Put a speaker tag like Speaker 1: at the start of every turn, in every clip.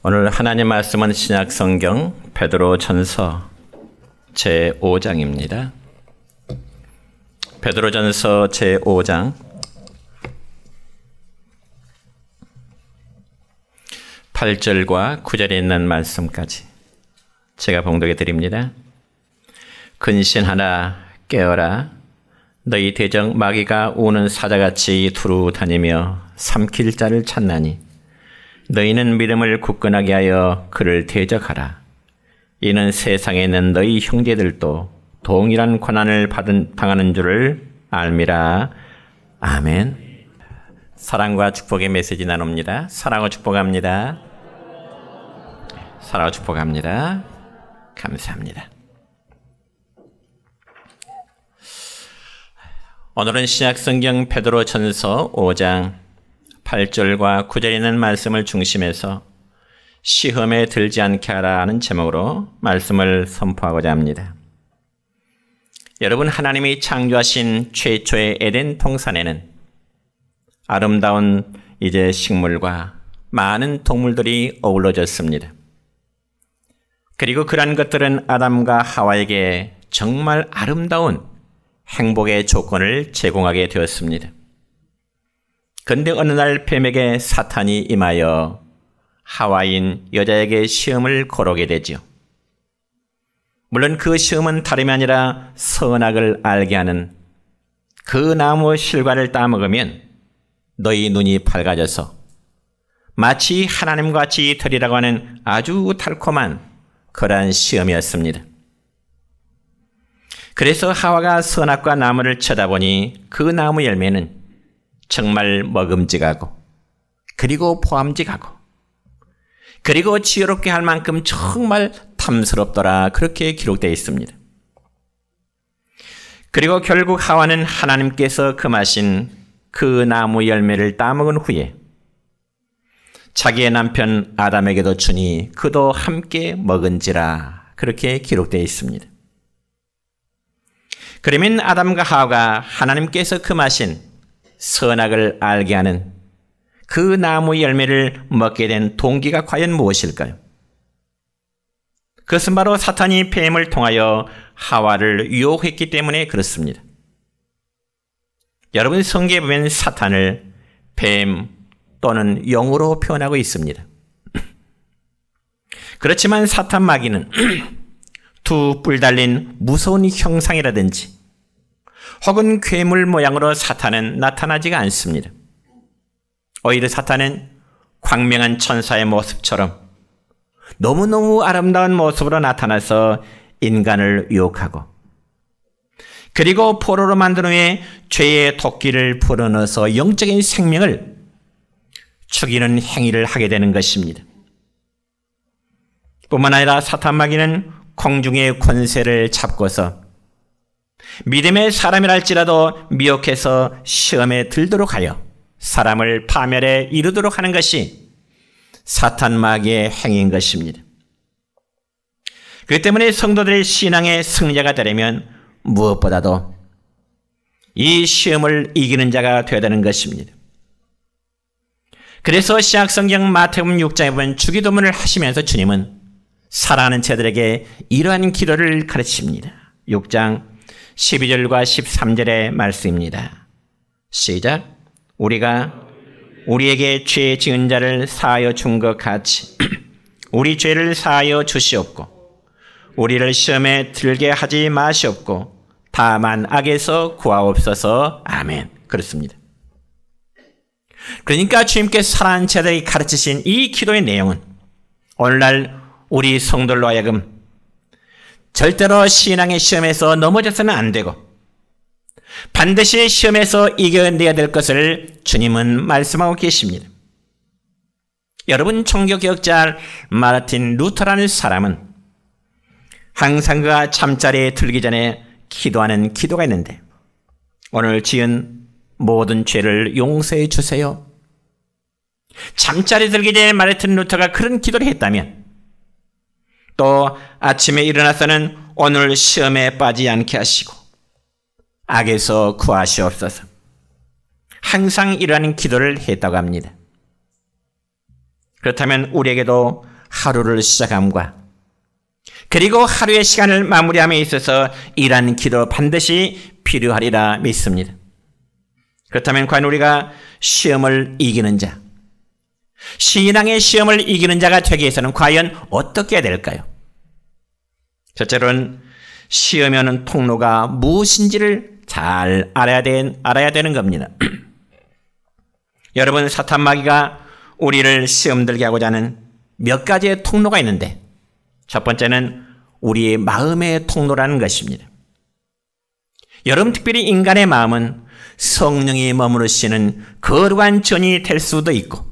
Speaker 1: 오늘 하나님 말씀은 신약성경 베드로전서 제5장입니다. 베드로전서 제5장 8절과 9절에 있는 말씀까지 제가 봉독해 드립니다. 근신하라, 깨어라. 너희 대적 마귀가 우는 사자같이 두루 다니며 삼킬 자를 찾나니 너희는 믿음을 굳건하게 하여 그를 대적하라. 이는 세상에 있는 너희 형제들도 동일한 고난을 당하는 줄을 알미라. 아멘. 사랑과 축복의 메시지 나눕니다. 사랑과 축복합니다. 사랑과 축복합니다. 감사합니다. 오늘은 신약성경 베드로전서 5장 8절과 9절에 있는 말씀을 중심해서 시험에 들지 않게 하라는 제목으로 말씀을 선포하고자 합니다. 여러분, 하나님이 창조하신 최초의 에덴 동산에는 아름다운 식물과 많은 동물들이 어우러졌습니다. 그리고 그러한 것들은 아담과 하와에게 정말 아름다운 행복의 조건을 제공하게 되었습니다. 그런데 어느 날 뱀에게 사탄이 임하여 하와인 여자에게 시험을 걸어오게 되죠. 물론 그 시험은 다름이 아니라 선악을 알게 하는 그 나무 실과를 따먹으면 너희 눈이 밝아져서 마치 하나님과 같이 되리라고 하는 아주 달콤한 그러한 시험이었습니다. 그래서 하와가 선악과 나무를 쳐다보니 그 나무 열매는 정말 먹음직하고 그리고 보암직하고 그리고 지혜롭게 할 만큼 정말 탐스럽더라, 그렇게 기록되어 있습니다. 그리고 결국 하와는 하나님께서 금하신 그 나무 열매를 따먹은 후에 자기의 남편 아담에게도 주니 그도 함께 먹은지라, 그렇게 기록되어 있습니다. 그러면 아담과 하와가 하나님께서 금하신 선악을 알게 하는 그 나무 열매를 먹게 된 동기가 과연 무엇일까요? 그것은 바로 사탄이 뱀을 통하여 하와를 유혹했기 때문에 그렇습니다. 여러분, 성경에 보면 사탄을 뱀 또는 영으로 표현하고 있습니다. 그렇지만 사탄 마귀는 두 뿔 달린 무서운 형상이라든지 혹은 괴물 모양으로 사탄은 나타나지가 않습니다. 오히려 사탄은 광명한 천사의 모습처럼 너무너무 아름다운 모습으로 나타나서 인간을 유혹하고 그리고 포로로 만든 후에 죄의 도끼를 불어넣어서 영적인 생명을 죽이는 행위를 하게 되는 것입니다. 뿐만 아니라 사탄 마귀는 공중의 권세를 잡고서 믿음의 사람이랄지라도 미혹해서 시험에 들도록 하여 사람을 파멸에 이르도록 하는 것이 사탄 마귀의 행위인 것입니다. 그렇기 때문에 성도들의 신앙의 승자가 되려면 무엇보다도 이 시험을 이기는 자가 되어야 되는 것입니다. 그래서 신약성경 마태복음 6장에 보면 주기도문을 하시면서 주님은 사랑하는 자들에게 이러한 기도를 가르칩니다. 6장 12절과 13절의 말씀입니다. 시작. 우리가 우리에게 죄 지은 자를 사하여 준 것 같이 우리 죄를 사하여 주시옵고 우리를 시험에 들게 하지 마시옵고 다만 악에서 구하옵소서. 아멘. 그렇습니다. 그러니까 주님께서 사랑하는 자들이 가르치신 이 기도의 내용은 오늘날 우리 성도들로 하여금 절대로 신앙의 시험에서 넘어져서는 안 되고 반드시 시험에서 이겨내야 될 것을 주님은 말씀하고 계십니다. 여러분, 종교개혁자 마르틴 루터라는 사람은 항상 그가 잠자리에 들기 전에 기도하는 기도가 있는데 오늘 지은 모든 죄를 용서해 주세요. 잠자리에 들기 전에 마르틴 루터가 그런 기도를 했다면 또 아침에 일어나서는 오늘 시험에 빠지지 않게 하시고 악에서 구하시옵소서. 항상 이러한 기도를 했다고 합니다. 그렇다면 우리에게도 하루를 시작함과 그리고 하루의 시간을 마무리함에 있어서 이러한 기도 반드시 필요하리라 믿습니다. 그렇다면 과연 우리가 시험을 이기는 자, 신앙의 시험을 이기는 자가 되기 위해서는 과연 어떻게 해야 될까요? 첫째로는 시험이 오는 통로가 무엇인지를 잘 알아야 되는 겁니다. 여러분, 사탄 마귀가 우리를 시험 들게 하고자 하는 몇 가지의 통로가 있는데 첫 번째는 우리의 마음의 통로라는 것입니다. 여러분, 특별히 인간의 마음은 성령이 머무르시는 거룩한 전이 될 수도 있고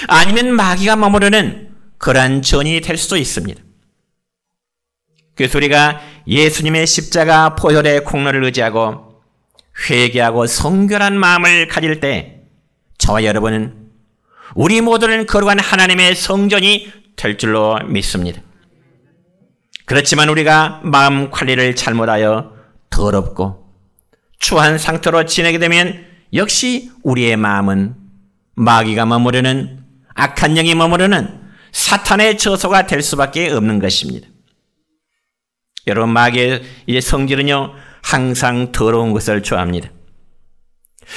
Speaker 1: 아니면 마귀가 머무르는 그러한 전이 될 수도 있습니다. 그래서 우리가 예수님의 십자가 보혈의 공로를 의지하고 회개하고 성결한 마음을 가질 때 저와 여러분은 우리 모두는 거룩한 하나님의 성전이 될 줄로 믿습니다. 그렇지만 우리가 마음 관리를 잘못하여 더럽고 추한 상태로 지내게 되면 역시 우리의 마음은 마귀가 머무르는 악한 영이 머무르는 사탄의 저소가 될 수밖에 없는 것입니다. 여러분, 마귀의 성질은요 항상 더러운 것을 좋아합니다.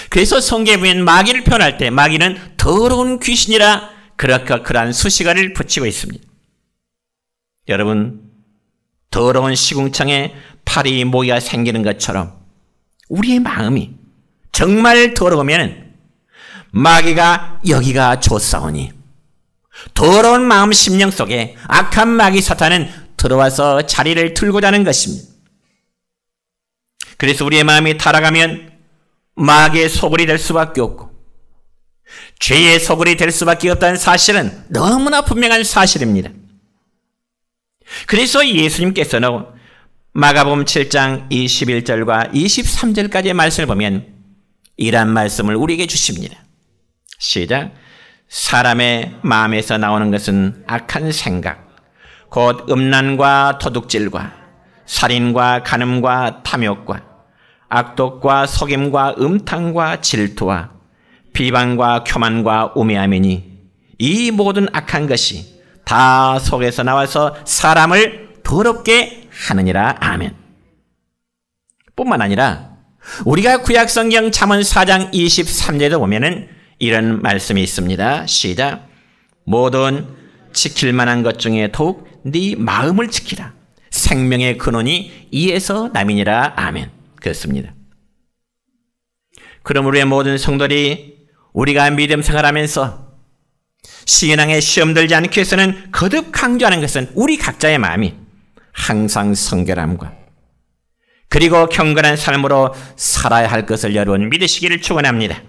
Speaker 1: 그래서 성경에 보면 마귀를 표현할 때 마귀는 더러운 귀신이라 그러한 수식어를 붙이고 있습니다. 여러분, 더러운 시궁창에 파리 모기가 생기는 것처럼 우리의 마음이 정말 더러우면 마귀가 여기가 좋사오니 더러운 마음 심령 속에 악한 마귀 사탄은 들어와서 자리를 들고자 하는 것입니다. 그래서 우리의 마음이 타락하면 마귀의 소굴이 될 수밖에 없고 죄의 소굴이 될 수밖에 없다는 사실은 너무나 분명한 사실입니다. 그래서 예수님께서는 마가복음 7장 21절과 23절까지의 말씀을 보면 이러한 말씀을 우리에게 주십니다. 시작. 사람의 마음에서 나오는 것은 악한 생각, 곧 음란과 도둑질과 살인과 간음과 탐욕과 악독과 속임과 음탕과 질투와 비방과 교만과 우매함이니 이 모든 악한 것이 다 속에서 나와서 사람을 더럽게 하느니라. 아멘. 뿐만 아니라 우리가 구약성경 잠언 4장 23절에도 보면은 이런 말씀이 있습니다. 시작. 모든 지킬 만한 것 중에 더욱 네 마음을 지키라. 생명의 근원이 이에서 남이니라. 아멘. 그렇습니다. 그럼 우리의 모든 성도들이 우리가 믿음 생활하면서 신앙에 시험 들지 않기 위해서는 거듭 강조하는 것은 우리 각자의 마음이 항상 성결함과 그리고 경건한 삶으로 살아야 할 것을 여러분 믿으시기를 축원합니다.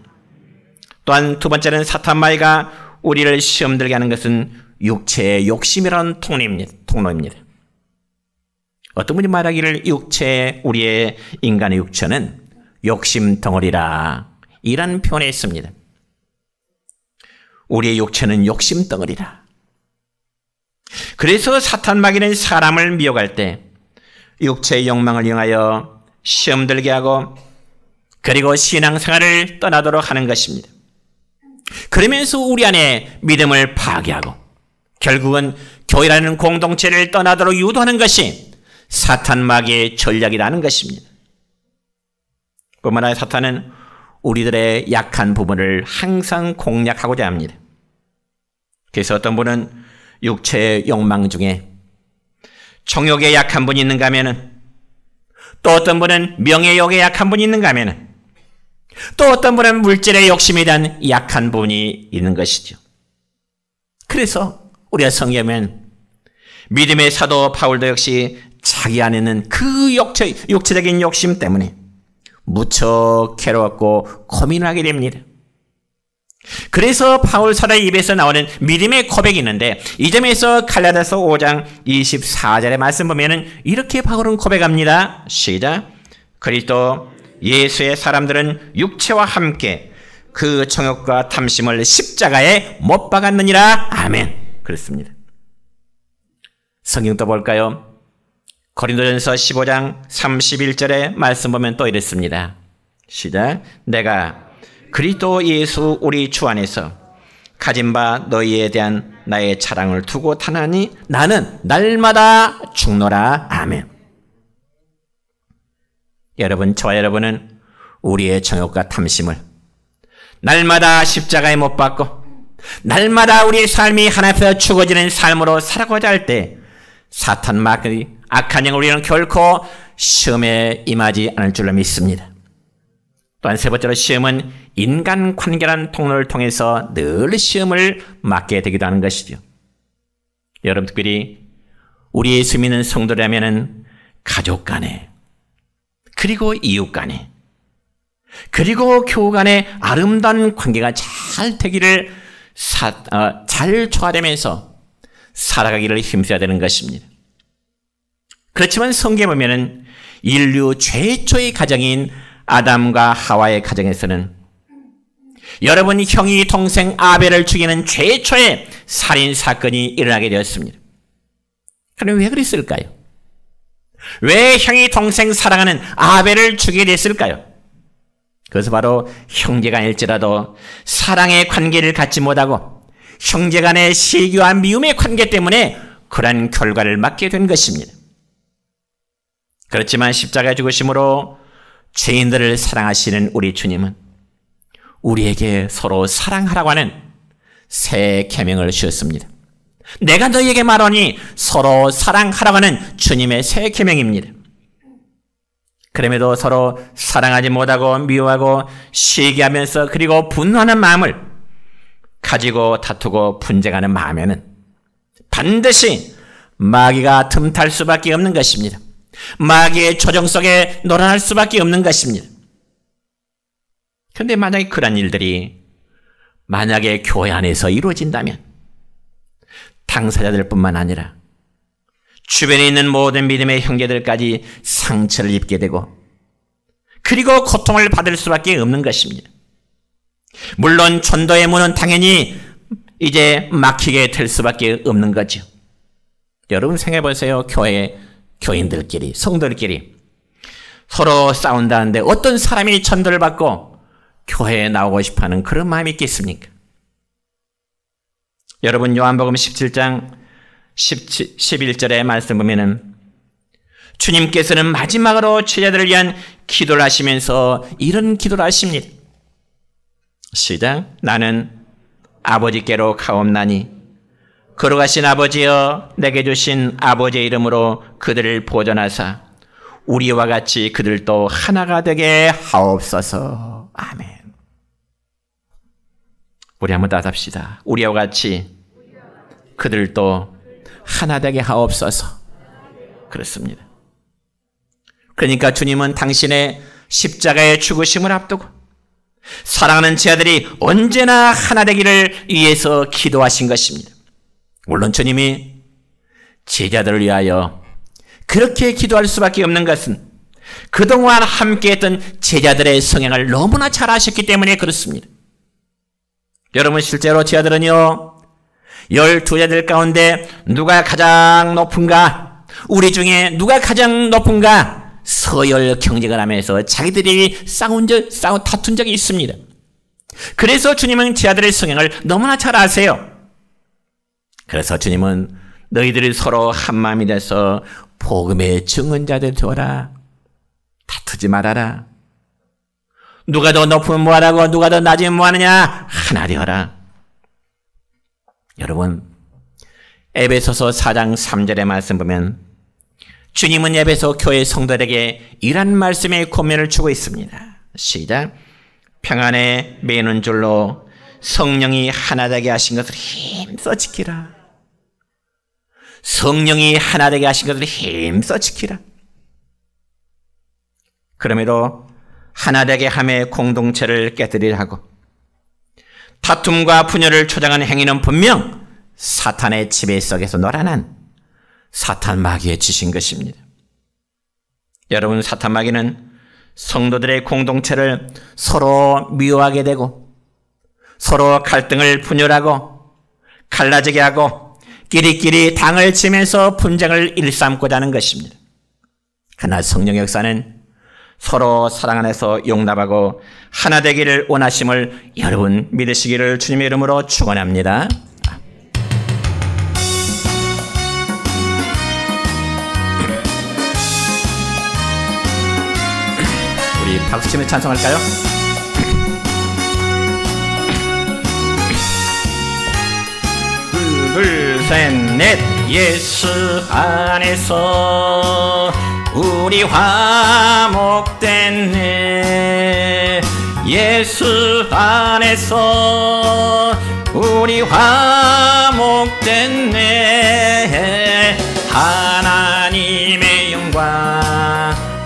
Speaker 1: 또한 두 번째는 사탄 마귀가 우리를 시험 들게 하는 것은 육체의 욕심이라는 통로입니다. 어떤 분이 말하기를 우리의 인간의 육체는 욕심 덩어리라 이란 표현을 했습니다. 우리의 육체는 욕심 덩어리라. 그래서 사탄 마귀는 사람을 미혹할 때 육체의 욕망을 이용하여 시험 들게 하고 그리고 신앙생활을 떠나도록 하는 것입니다. 그러면서 우리 안에 믿음을 파괴하고 결국은 교회라는 공동체를 떠나도록 유도하는 것이 사탄 마귀의 전략이라는 것입니다. 뿐만 아니라 사탄은 우리들의 약한 부분을 항상 공략하고자 합니다. 그래서 어떤 분은 육체의 욕망 중에 정욕에 약한 분이 있는가 하면은 또 어떤 분은 명예욕에 약한 분이 있는가 하면은 또 어떤 분은 물질의 욕심에 대한 약한 부분이 있는 것이죠. 그래서 우리가 성경에 보면 믿음의 사도 바울도 역시 자기 안에는 그 육체적인 욕심 때문에 무척 괴로웠고 고민하게 됩니다. 그래서 바울 사도의 입에서 나오는 믿음의 고백이 있는데 이 점에서 갈라디아서 5장 24절의 말씀 보면은 이렇게 바울은 고백합니다. 시작. 그리스도 예수의 사람들은 육체와 함께 그 정욕과 탐심을 십자가에 못 박았느니라. 아멘. 그렇습니다. 성경 또 볼까요? 고린도전서 15장 31절의 말씀 보면 또 이랬습니다. 시작. 내가 그리스도 예수 우리 주 안에서 가진 바 너희에 대한 나의 차량을 두고 타나니 나는 날마다 죽노라. 아멘. 여러분, 저와 여러분은 우리의 정욕과 탐심을 날마다 십자가에 못 박고 날마다 우리의 삶이 하나님께서 죽어지는 삶으로 살아가고자 할 때 사탄 마귀 악한 영을 우리는 결코 시험에 임하지 않을 줄로 믿습니다. 또한 세 번째로 시험은 인간관계라는 통로를 통해서 늘 시험을 맞게 되기도 하는 것이죠. 여러분, 특별히 우리 예수 믿는 성도라면 가족 간에, 그리고 이웃 간에, 그리고 교우 간에 아름다운 관계가 잘 되기를 잘 초월하면서 살아가기를 힘써야 되는 것입니다. 그렇지만 성경에 보면은 인류 최초의 가정인 아담과 하와의 가정에서는 여러분 형이 동생 아벨을 죽이는 최초의 살인 사건이 일어나게 되었습니다. 그럼 왜 그랬을까요? 왜 형이 동생 사랑하는 아벨을 죽이게 됐을까요? 그것은 바로 형제간일지라도 사랑의 관계를 갖지 못하고 형제간의 시기와 미움의 관계 때문에 그러한 결과를 맞게 된 것입니다. 그렇지만 십자가의 죽으심으로 죄인들을 사랑하시는 우리 주님은 우리에게 서로 사랑하라고 하는 새 계명을 주셨습니다. 내가 너희에게 말하니 서로 사랑하라고 하는 주님의 새 계명입니다. 그럼에도 서로 사랑하지 못하고 미워하고 시기하면서 그리고 분노하는 마음을 가지고 다투고 분쟁하는 마음에는 반드시 마귀가 틈탈 수밖에 없는 것입니다. 마귀의 조정 속에 놀아날 수밖에 없는 것입니다. 그런데 만약에 그런 일들이 만약에 교회 안에서 이루어진다면 당사자들 뿐만 아니라 주변에 있는 모든 믿음의 형제들까지 상처를 입게 되고 그리고 고통을 받을 수밖에 없는 것입니다. 물론 전도의 문은 당연히 이제 막히게 될 수밖에 없는 거죠. 여러분 생각해 보세요. 교인들끼리, 성도들끼리 서로 싸운다는데 어떤 사람이 전도를 받고 교회에 나오고 싶어하는 그런 마음이 있겠습니까? 여러분 요한복음 17장 11절의 말씀 보면은 주님께서는 마지막으로 제자들을 위한 기도를 하시면서 이런 기도를 하십니다. 시작. 나는 아버지께로 가옵나니 걸어가신 아버지여 내게 주신 아버지의 이름으로 그들을 보존하사 우리와 같이 그들도 하나가 되게 하옵소서. 아멘. 우리 한번 따라합시다. 우리와 같이 그들도 하나 되게 하옵소서. 그렇습니다. 그러니까 주님은 당신의 십자가의 죽으심을 앞두고 사랑하는 제자들이 언제나 하나 되기를 위해서 기도하신 것입니다. 물론 주님이 제자들을 위하여 그렇게 기도할 수밖에 없는 것은 그동안 함께했던 제자들의 성향을 너무나 잘 아셨기 때문에 그렇습니다. 여러분 실제로 제자들은요 12제자들 가운데 누가 가장 높은가, 우리 중에 누가 가장 높은가 서열 경쟁을 하면서 자기들이 다툰 적이 있습니다. 그래서 주님은 제자들의 성향을 너무나 잘 아세요. 그래서 주님은 너희들이 서로 한마음이 돼서 복음의 증언자들 되어라. 다투지 말아라. 누가 더 높으면 뭐하라고 누가 더 낮으면 뭐하느냐. 하나 되어라. 여러분 에베소서 4장 3절의 말씀 보면 주님은 에베소 교회 성도들에게 이런 말씀의 권면을 주고 있습니다. 시작. 평안에 매는 줄로 성령이 하나 되게 하신 것을 힘써 지키라. 성령이 하나 되게 하신 것을 힘써 지키라. 그럼에도 하나 되게 함의 공동체를 깨뜨리려 하고 다툼과 분열을 초장하는 행위는 분명 사탄의 지배 속에서 노란한 사탄 마귀의 짓인 것입니다. 여러분 사탄 마귀는 성도들의 공동체를 서로 미워하게 되고 서로 갈등을 분열하고 갈라지게 하고 끼리끼리 당을 치면서 분쟁을 일삼고자 하는 것입니다. 그러나 성령의 역사는 서로 사랑 안에서 용납하고 하나 되기를 원하심을 여러분 믿으시기를 주님의 이름으로 축원합니다. 박수치며 찬송할까요? 둘, 셋, 넷. 예수 안에서 우리 화목됐네. 예수 안에서 우리 화목됐네. 하나님의 영광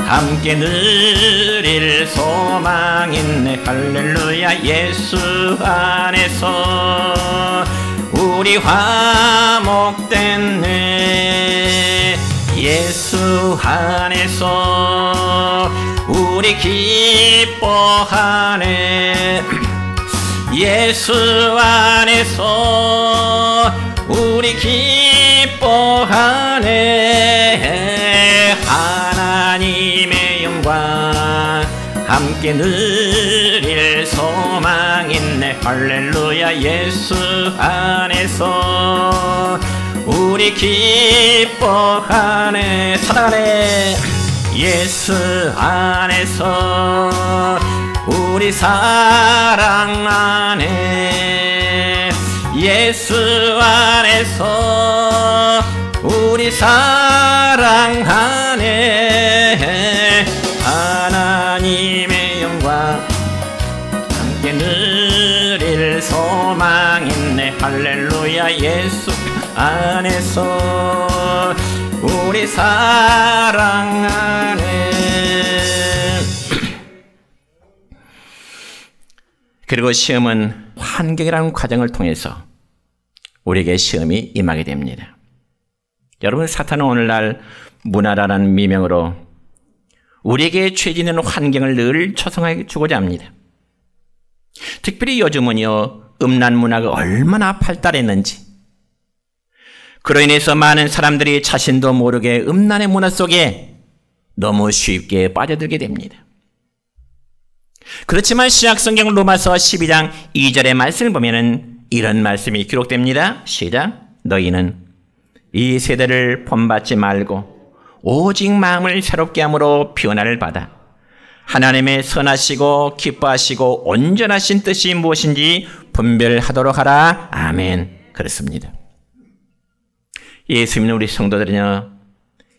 Speaker 1: 함께 누릴 소망 있네. 할렐루야. 예수 안에서 우리 화목됐네. 예수 안에서 우리 기뻐하네. 예수 안에서 우리 기뻐하네. 하나님의 영광 함께 누릴 소망 있네. 할렐루야. 예수 안에서 우리 기뻐하네. 사랑하네. 예수 안에서 우리 사랑하네. 예수 안에서 우리 사랑하네. 하나님의 영광 함께 누릴 소망 있네. 할렐루야. 예수 안에서 우리 사랑하네. 그리고 시험은 환경이라는 과정을 통해서 우리에게 시험이 임하게 됩니다. 여러분, 사탄은 오늘날 문화라는 미명으로 우리에게 죄짓는 환경을 늘 조성해 주고자 합니다. 특별히 요즘은요, 음란 문화가 얼마나 발달했는지, 그로 인해서 많은 사람들이 자신도 모르게 음란의 문화 속에 너무 쉽게 빠져들게 됩니다. 그렇지만 신약성경 로마서 12장 2절의 말씀을 보면은 이런 말씀이 기록됩니다. 시작. 너희는 이 세대를 본받지 말고 오직 마음을 새롭게 함으로 변화를 받아 하나님의 선하시고 기뻐하시고 온전하신 뜻이 무엇인지 분별하도록 하라. 아멘. 그렇습니다. 예수 믿는 우리 성도들은요,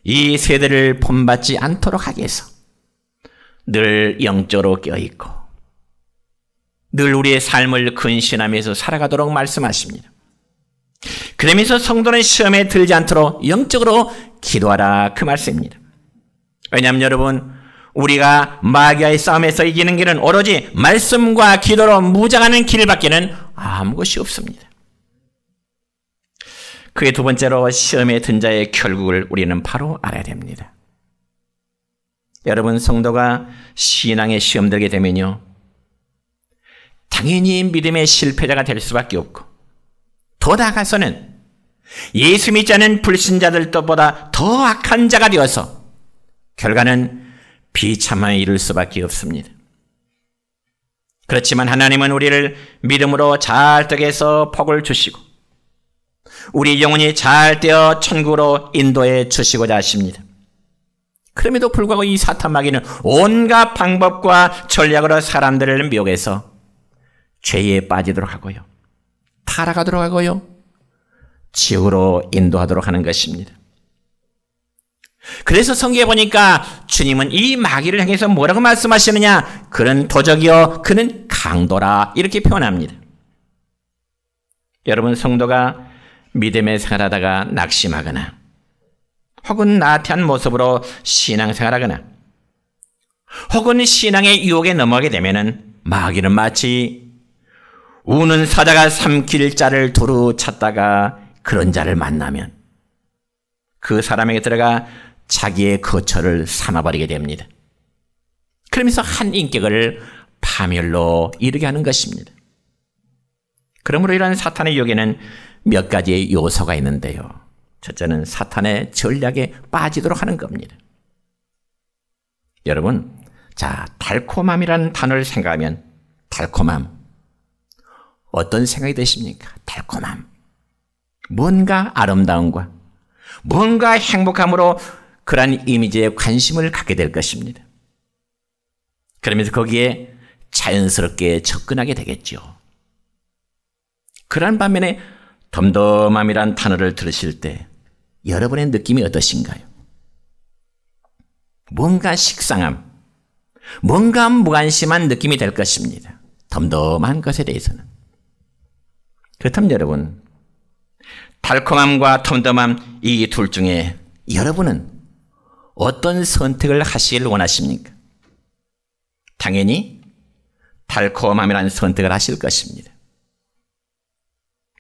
Speaker 1: 이 세대를 본받지 않도록 하기 위해서 늘 영적으로 깨어있고 늘 우리의 삶을 근신하면서 살아가도록 말씀하십니다. 그러면서 성도는 시험에 들지 않도록 영적으로 기도하라, 그 말씀입니다. 왜냐하면 여러분, 우리가 마귀와의 싸움에서 이기는 길은 오로지 말씀과 기도로 무장하는 길밖에는 아무 것이 없습니다. 그게 두 번째로 시험에 든 자의 결국을 우리는 바로 알아야 됩니다. 여러분, 성도가 신앙에 시험 들게 되면요, 당연히 믿음의 실패자가 될 수밖에 없고, 더 나아가서는 예수 믿지 않은 불신자들보다 더 악한 자가 되어서 결과는 비참함에 이를 수밖에 없습니다. 그렇지만 하나님은 우리를 믿음으로 잘 되게 해서 복을 주시고 우리 영혼이 잘 되어 천국으로 인도해 주시고자 하십니다. 그럼에도 불구하고 이 사탄 마귀는 온갖 방법과 전략으로 사람들을 미혹해서 죄에 빠지도록 하고요, 타락하도록 하고요, 지옥으로 인도하도록 하는 것입니다. 그래서 성경에 보니까 주님은 이 마귀를 향해서 뭐라고 말씀하시느냐? 그는 도적이요 그는 강도라, 이렇게 표현합니다. 여러분, 성도가 믿음의 생활하다가 낙심하거나 혹은 나태한 모습으로 신앙생활하거나 혹은 신앙의 유혹에 넘어가게 되면은 마귀는 마치 우는 사자가 삼킬 자를 두루 찾다가 그런 자를 만나면 그 사람에게 들어가 자기의 거처를 삼아버리게 됩니다. 그러면서 한 인격을 파멸로 이르게 하는 것입니다. 그러므로 이러한 사탄의 유혹에는 몇 가지의 요소가 있는데요, 첫째는 사탄의 전략에 빠지도록 하는 겁니다. 여러분, 자, 달콤함이라는 단어를 생각하면 달콤함, 어떤 생각이 드십니까? 달콤함, 뭔가 아름다움과 뭔가 행복함으로 그러한 이미지에 관심을 갖게 될 것입니다. 그러면서 거기에 자연스럽게 접근하게 되겠죠. 그러한 반면에 덤덤함이란 단어를 들으실 때 여러분의 느낌이 어떠신가요? 뭔가 식상함, 뭔가 무관심한 느낌이 될 것입니다. 덤덤한 것에 대해서는. 그렇다면 여러분, 달콤함과 덤덤함 이 둘 중에 여러분은 어떤 선택을 하시길 원하십니까? 당연히 달콤함이라는 선택을 하실 것입니다.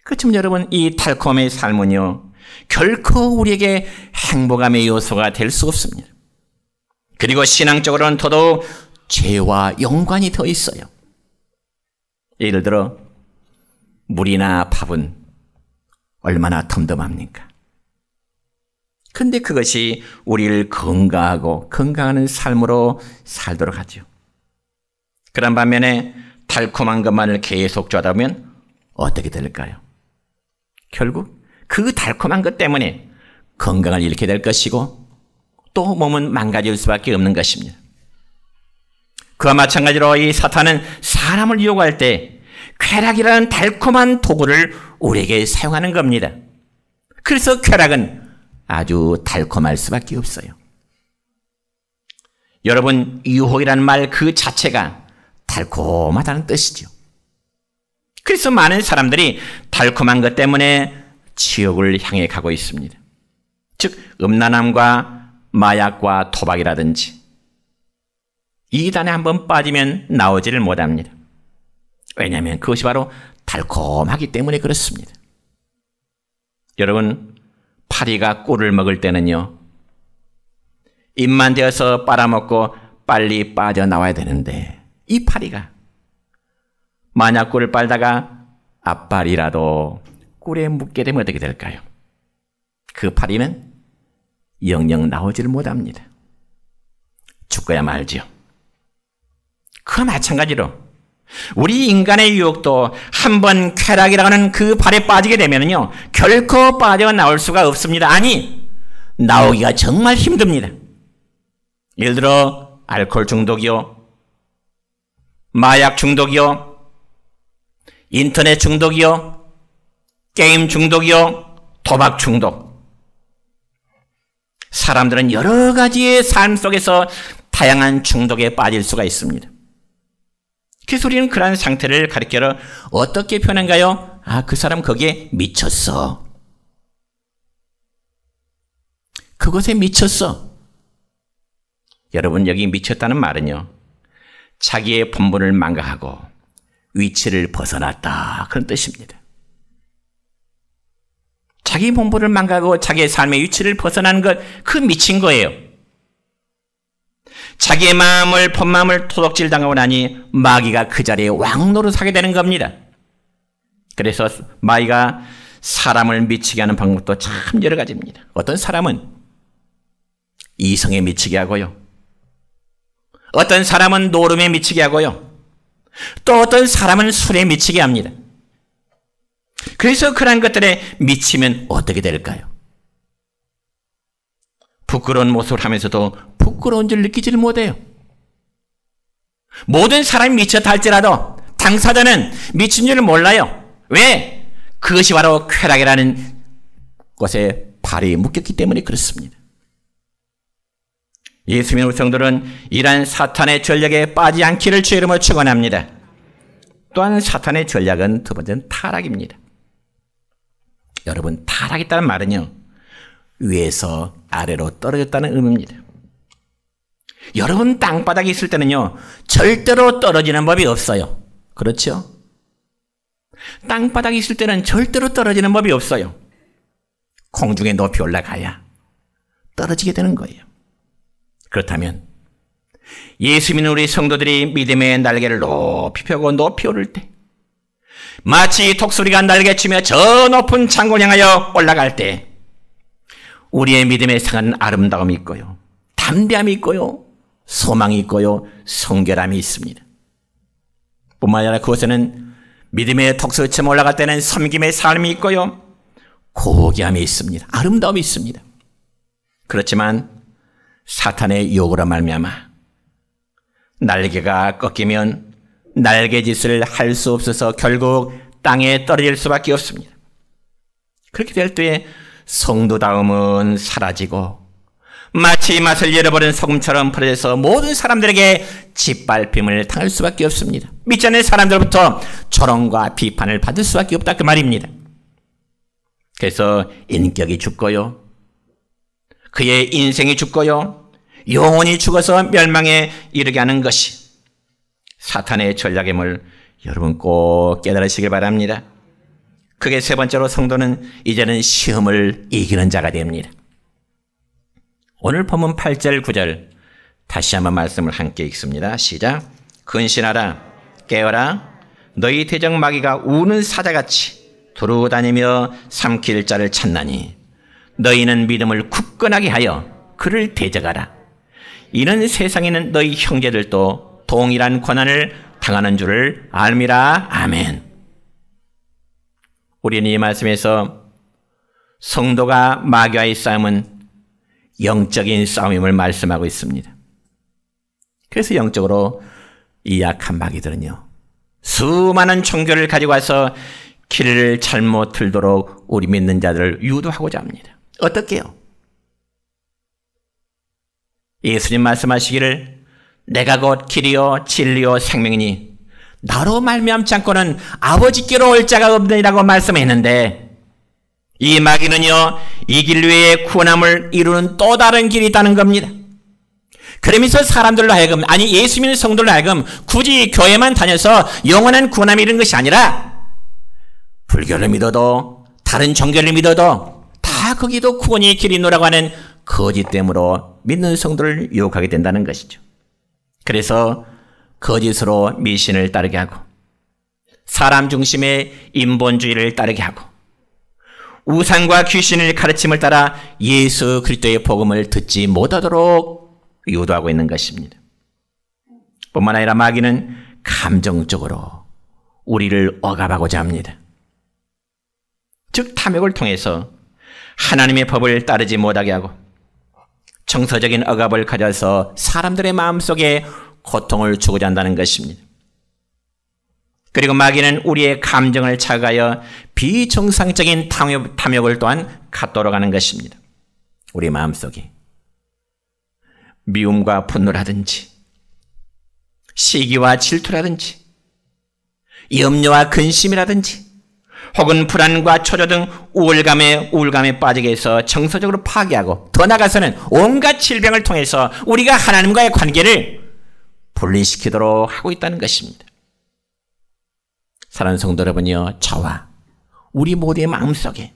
Speaker 1: 그렇지만 여러분, 이 달콤함의 삶은요, 결코 우리에게 행복함의 요소가 될 수 없습니다. 그리고 신앙적으로는 더더욱 죄와 연관이 더 있어요. 예를 들어 물이나 밥은 얼마나 덤덤합니까? 근데 그것이 우리를 건강하고 건강한 삶으로 살도록 하죠. 그런 반면에 달콤한 것만을 계속 좋아하다 보면 어떻게 될까요? 결국 그 달콤한 것 때문에 건강을 잃게 될 것이고 또 몸은 망가질 수밖에 없는 것입니다. 그와 마찬가지로 이 사탄은 사람을 유혹할 때 쾌락이라는 달콤한 도구를 우리에게 사용하는 겁니다. 그래서 쾌락은 아주 달콤할 수밖에 없어요. 여러분, 유혹이라는 말 그 자체가 달콤하다는 뜻이죠. 그래서 많은 사람들이 달콤한 것 때문에 지옥을 향해 가고 있습니다. 즉 음란함과 마약과 도박이라든지 이단에 한번 빠지면 나오지를 못합니다. 왜냐하면 그것이 바로 달콤하기 때문에 그렇습니다. 여러분, 파리가 꿀을 먹을 때는요, 입만 대어서 빨아먹고 빨리 빠져나와야 되는데 이 파리가 만약 꿀을 빨다가 앞발이라도 꿀에 묻게 되면 어떻게 될까요? 그 파리는 영영 나오지를 못합니다. 죽어야 말지요. 그와 마찬가지로 우리 인간의 유혹도 한번 쾌락이라고 하는 그 발에 빠지게 되면요, 결코 빠져나올 수가 없습니다. 아니, 나오기가 정말 힘듭니다. 예를 들어 알코올 중독이요, 마약 중독이요, 인터넷 중독이요, 게임 중독이요, 도박 중독. 사람들은 여러 가지의 삶 속에서 다양한 중독에 빠질 수가 있습니다. 그래서 우리는 그러한 상태를 가리켜 어떻게 표현한가요? 아, 그 사람 거기에 미쳤어. 그것에 미쳤어. 여러분, 여기 미쳤다는 말은요, 자기의 본분을 망각하고 위치를 벗어났다, 그런 뜻입니다. 자기 본분을 망각하고 자기의 삶의 위치를 벗어난 것, 그 미친 거예요. 자기의 마음을, 본마음을 토독질 당하고 나니 마귀가 그 자리에 왕노릇하게 되는 겁니다. 그래서 마귀가 사람을 미치게 하는 방법도 참 여러 가지입니다. 어떤 사람은 이성에 미치게 하고요, 어떤 사람은 노름에 미치게 하고요, 또 어떤 사람은 술에 미치게 합니다. 그래서 그런 것들에 미치면 어떻게 될까요? 부끄러운 모습을 하면서도 부끄러운 줄 느끼지를 못해요. 모든 사람이 미쳤다 할지라도 당사자는 미친 줄을 몰라요. 왜? 그것이 바로 쾌락이라는 것에 발이 묶였기 때문에 그렇습니다. 예수 믿는 성도들은 이러한 사탄의 전략에 빠지지 않기를 주의 이름으로 축원합니다. 또한 사탄의 전략은 두 번째는 타락입니다. 여러분, 타락했다는 말은요, 위에서 아래로 떨어졌다는 의미입니다. 여러분, 땅바닥에 있을 때는요, 절대로 떨어지는 법이 없어요. 그렇죠? 땅바닥에 있을 때는 절대로 떨어지는 법이 없어요. 공중에 높이 올라가야 떨어지게 되는 거예요. 그렇다면 예수 믿는 우리 성도들이 믿음의 날개를 높이 펴고 높이 오를 때, 마치 독수리가 날개치며 저 높은 창고를 향하여 올라갈 때 우리의 믿음에 상한 아름다움이 있고요, 담대함이 있고요, 소망이 있고요, 성결함이 있습니다. 뿐만 아니라 그곳에는 믿음의 독수리처럼 올라갈 때는 섬김의 삶이 있고요, 고귀함이 있습니다. 아름다움이 있습니다. 그렇지만 사탄의 유혹으로 말미암아 날개가 꺾이면 날개짓을 할 수 없어서 결국 땅에 떨어질 수밖에 없습니다. 그렇게 될 때에 성도다움은 사라지고 마치 맛을 잃어버린 소금처럼 버려져서 모든 사람들에게 짓밟힘을 당할 수밖에 없습니다. 믿지 않는 사람들로부터 조롱과 비판을 받을 수밖에 없다 그 말입니다. 그래서 인격이 죽고요, 그의 인생이 죽고요, 영혼이 죽어서 멸망에 이르게 하는 것이 사탄의 전략임을 여러분 꼭 깨달으시길 바랍니다. 그게 세 번째로 성도는 이제는 시험을 이기는 자가 됩니다. 오늘 본문 8절 9절 다시 한번 말씀을 함께 읽습니다. 시작. 근신하라, 깨어라, 너희 대적 마귀가 우는 사자같이 두루 다니며 삼킬 자를 찾나니 너희는 믿음을 굳건하게 하여 그를 대적하라. 이는 세상에는 너희 형제들도 동일한 고난을 당하는 줄을 알미라. 아멘. 우리는 이 말씀에서 성도가 마귀와의 싸움은 영적인 싸움임을 말씀하고 있습니다. 그래서 영적으로 이 약한 마귀들은요, 수많은 종교를 가지고 와서 길을 잘못 틀도록 우리 믿는 자들을 유도하고자 합니다. 어떻게요? 예수님 말씀하시기를 내가 곧 길이요 진리요 생명이니 나로 말미암지 않고는 아버지께로 올 자가 없느니라고 말씀했는데, 이 마귀는요, 이 길 외에 구원함을 이루는 또 다른 길이 있다는 겁니다. 그러면서 사람들로 하여금, 아니 예수 믿는 성도로 하여금 굳이 교회만 다녀서 영원한 구원함이 이런 것이 아니라 불교를 믿어도 다른 종교를 믿어도 다 거기도 구원의 길이 있노라고 하는 거짓됨으로 믿는 성도를 유혹하게 된다는 것이죠. 그래서 거짓으로 미신을 따르게 하고 사람 중심의 인본주의를 따르게 하고 우상과 귀신의 가르침을 따라 예수 그리스도의 복음을 듣지 못하도록 유도하고 있는 것입니다. 뿐만 아니라 마귀는 감정적으로 우리를 억압하고자 합니다. 즉 탐욕을 통해서 하나님의 법을 따르지 못하게 하고 정서적인 억압을 가져서 사람들의 마음속에 고통을 주고자 한다는 것입니다. 그리고 마귀는 우리의 감정을 착각하여 비정상적인 탐욕을 또한 갖도록 하는 것입니다. 우리 마음속에 미움과 분노라든지 시기와 질투라든지 염려와 근심이라든지 혹은 불안과 초조 등 우울감에 빠지게 해서 정서적으로 파괴하고 더 나아가서는 온갖 질병을 통해서 우리가 하나님과의 관계를 분리시키도록 하고 있다는 것입니다. 사랑하는 성도 여러분이요, 저와 우리 모두의 마음속에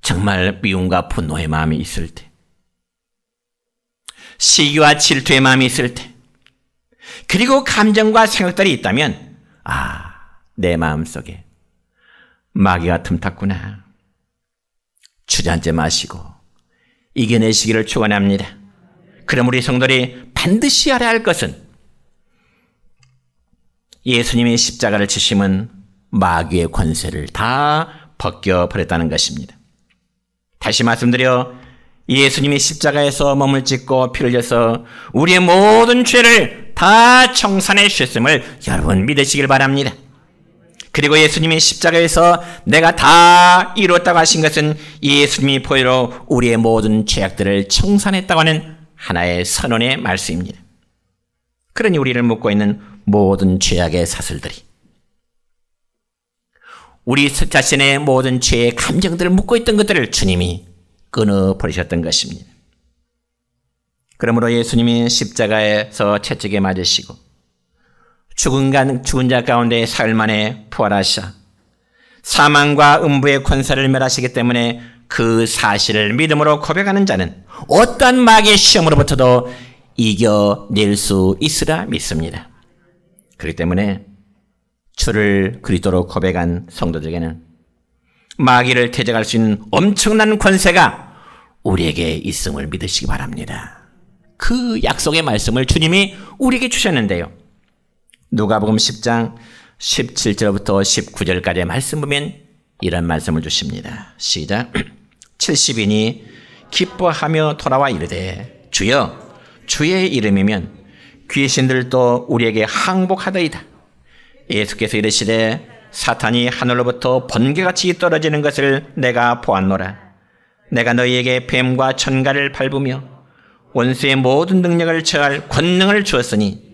Speaker 1: 정말 미움과 분노의 마음이 있을 때, 시기와 질투의 마음이 있을 때, 그리고 감정과 생각들이 있다면 내 마음속에 마귀가 틈탔구나. 주저앉지 마시고 이겨내시기를 축원합니다. 그럼 우리 성도들이 반드시 알아야 할 것은 예수님의 십자가를 지심은 마귀의 권세를 다 벗겨버렸다는 것입니다. 다시 말씀드려 예수님이 십자가에서 몸을 찢고 피를 흘려서 우리의 모든 죄를 다 청산해 주셨음을 여러분 믿으시길 바랍니다. 그리고 예수님이 십자가에서 내가 다 이루었다고 하신 것은 예수님이 보혈로 우리의 모든 죄악들을 청산했다고 하는 하나의 선언의 말씀입니다. 그러니 우리를 묶고 있는 모든 죄악의 사슬들이, 우리 자신의 모든 죄의 감정들을 묶고 있던 것들을 주님이 끊어버리셨던 것입니다. 그러므로 예수님이 십자가에서 채찍에 맞으시고 죽은 자 가운데 사흘 만에 부활하사 사망과 음부의 권세를 멸하시기 때문에 그 사실을 믿음으로 고백하는 자는 어떠한 마귀의 시험으로부터도 이겨낼 수 있으라 믿습니다. 그렇기 때문에 주를 그리스도로 고백한 성도들에게는 마귀를 대적할 수 있는 엄청난 권세가 우리에게 있음을 믿으시기 바랍니다. 그 약속의 말씀을 주님이 우리에게 주셨는데요. 누가복음 10장 17절부터 19절까지의 말씀 보면 이런 말씀을 주십니다. 시작. 70인이 기뻐하며 돌아와 이르되 주여 주의 이름이면 귀신들도 우리에게 항복하더이다. 예수께서 이르시되 사탄이 하늘로부터 번개같이 떨어지는 것을 내가 보았노라. 내가 너희에게 뱀과 천갈을 밟으며 원수의 모든 능력을 처할 권능을 주었으니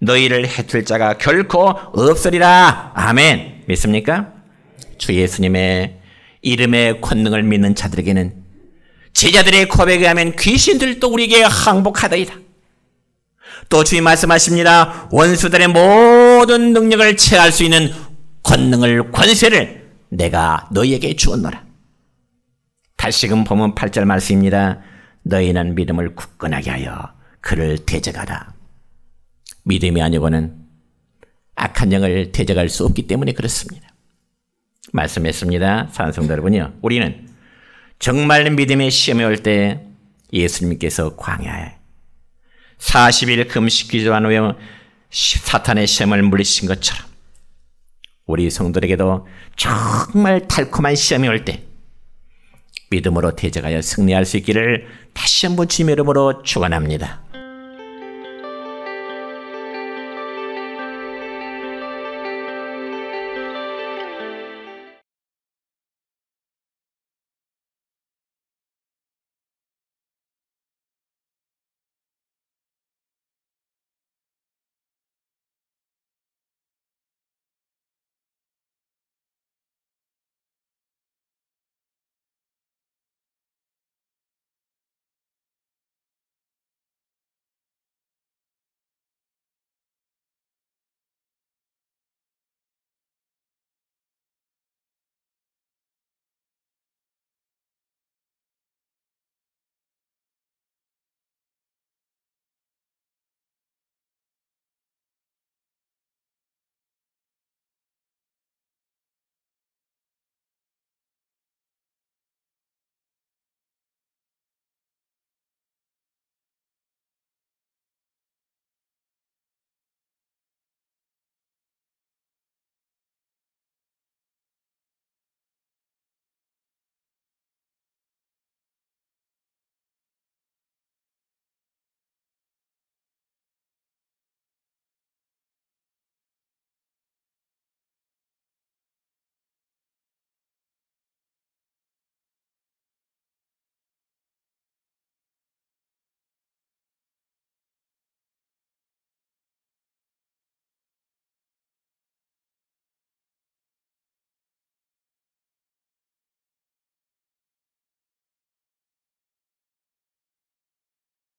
Speaker 1: 너희를 해칠 자가 결코 없으리라. 아멘. 믿습니까? 주 예수님의 이름의 권능을 믿는 자들에게는 제자들의 고백에 하면 귀신들도 우리에게 항복하더이다. 또 주님 말씀하십니다. 원수들의 모든 능력을 체할 수 있는 권능을, 권세를 내가 너희에게 주었노라. 다시금 보면 8절 말씀입니다. 너희는 믿음을 굳건하게 하여 그를 대적하라. 믿음이 아니고는 악한 영을 대적할 수 없기 때문에 그렇습니다. 말씀했습니다. 사랑성도 여러분요, 우리는 정말 믿음의 시험이 올 때 예수님께서 광야에 40일 금식 기도한 후에 사탄의 시험을 물리신 것처럼 우리 성도에게도 정말 달콤한 시험이 올 때 믿음으로 대적하여 승리할 수 있기를 다시 한번 주님의 이름으로 축원합니다.